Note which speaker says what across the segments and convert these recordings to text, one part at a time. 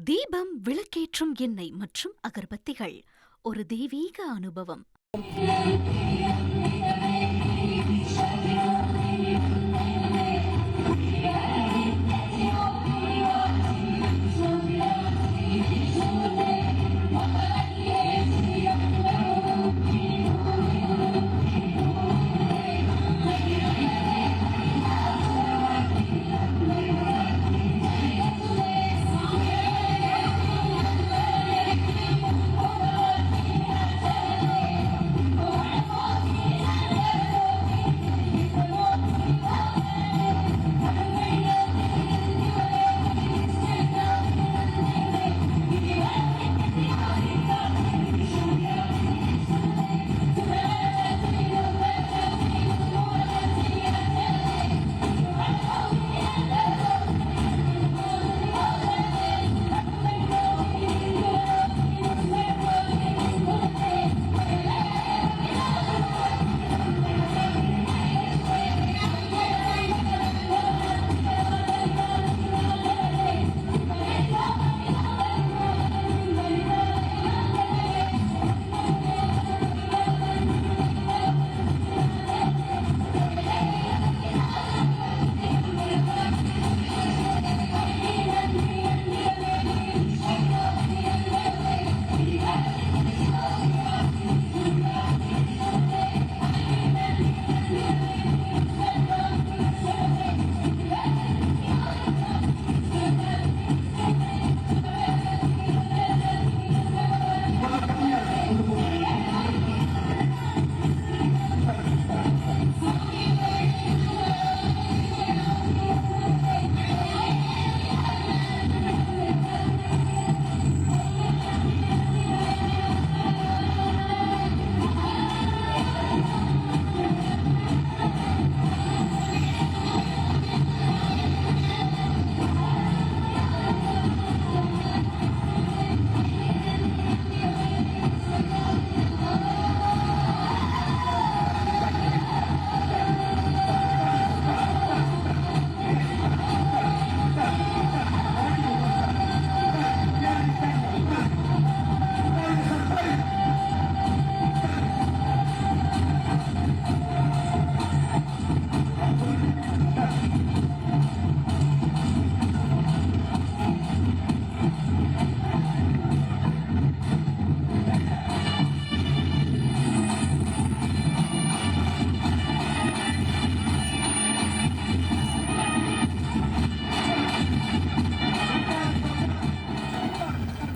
Speaker 1: தீபம், விளக்கேற்றும் எண்ணெய் மற்றும் அகர்பத்திகள் ஒரு தெய்வீக அனுபவம்.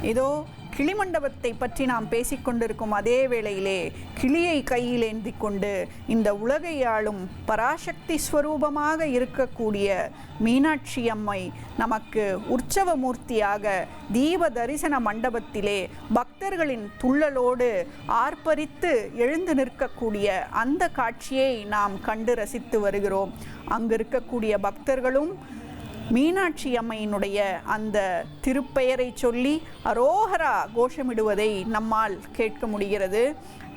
Speaker 2: இதோ கிளிமண்டபத்தை பற்றி நாம் பேசிக்கொண்டிருக்கும் அதே வேளையிலே கிளியை கையில் ஏந்தி கொண்டு இந்த உலகை ஆளும் பராசக்தி ஸ்வரூபமாக இருக்கக்கூடிய மீனாட்சி அம்மை நமக்கு உற்சவ மூர்த்தியாக தீப தரிசன மண்டபத்திலே பக்தர்களின் துள்ளலோடு ஆர்ப்பரித்து எழுந்து நிற்கக்கூடிய அந்த காட்சியை நாம் கண்டு ரசித்து வருகிறோம். அங்கு இருக்கக்கூடிய பக்தர்களும் மீனாட்சி அம்மையினுடைய அந்த திருப்பெயரை சொல்லி அரோகரா கோஷமிடுவதை நம்மால் கேட்க முடிகிறது.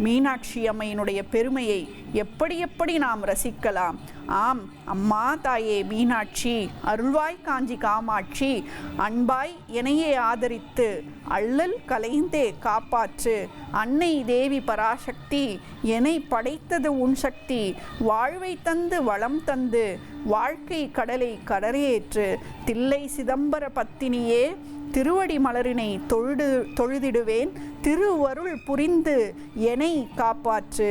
Speaker 2: மீனாட்சி அம்மையினுடைய பெருமையை எப்படி எப்படி நாம் ரசிக்கலாம். ஆம், அம்மா தாயே மீனாட்சி, அருள்வாய் காஞ்சி காமாட்சி, அன்பாய் எனையே ஆதரித்து அள்ளல் கலைந்தே காப்பாற்று, அன்னை தேவி பராசக்தி, என்னை படைத்தது உன் சக்தி, வாழ்வை தந்து வளம் தந்து வாழ்க்கை கடலை கடரேற்று, தில்லை சிதம்பர பத்தினியே திருவடி மலரினை தொழுதிடுவேன், திருவருள் புரிந்து என்னை காப்பாற்று,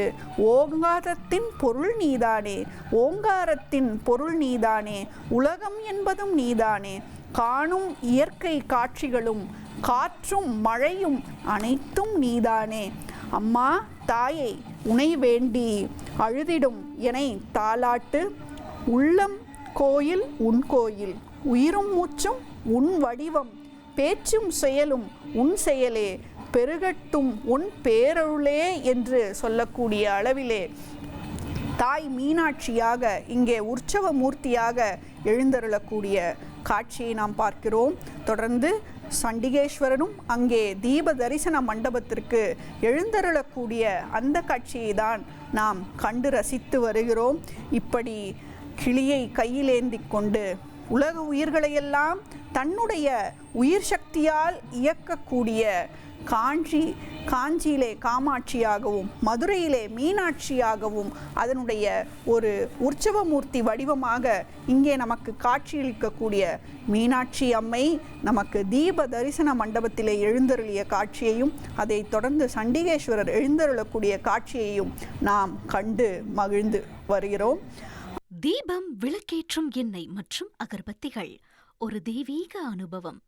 Speaker 2: ஓங்காரத்தின் பொருள் நீதானே, ஓங்காரத்தின் பொருள் நீதானே, உலகம் என்பதும் நீதானே, காணும் இயற்கை காட்சிகளும் காற்றும் மழையும் அனைத்தும் நீதானே, அம்மா தாயை உனை வேண்டி அழுதிடும் என்னை தாலாட்டு, உள்ளம் கோயில் உன் கோயில், உயிரும் மூச்சும் உன் வடிவம், பேச்சும் செயலும் உன் செயலே, பெருகட்டும் உன் பேரருளே என்று சொல்லக்கூடிய அளவிலே தாய் மீனாட்சியாக இங்கே உற்சவ மூர்த்தியாக எழுந்தருளக்கூடிய காட்சியை நாம் பார்க்கிறோம். தொடர்ந்து சண்டிகேஸ்வரனும் அங்கே தீப தரிசன மண்டபத்திற்கு எழுந்தருளக்கூடிய அந்த காட்சியை தான் நாம் கண்டு ரசித்து வருகிறோம். இப்படி கிளியை கையிலேந்தி கொண்டு உலக உயிர்களையெல்லாம் தன்னுடைய உயிர் சக்தியால் இயக்கக்கூடிய காஞ்சியிலே காமாட்சியாகவும் மதுரையிலே மீனாட்சியாகவும் அதனுடைய ஒரு உற்சவமூர்த்தி வடிவமாக இங்கே நமக்கு காட்சியளிக்கக்கூடிய மீனாட்சி அம்மை நமக்கு தீப தரிசன மண்டபத்திலே எழுந்தருளிய காட்சியையும் அதைத் தொடர்ந்து சண்டிகேஸ்வரர் எழுந்தருளக்கூடிய காட்சியையும் நாம் கண்டு மகிழ்ந்து வருகிறோம்.
Speaker 1: தீபம், விளக்கேற்றும் எண்ணெய் மற்றும் அகர்பத்திகள் ஒரு தெய்வீக அனுபவம்.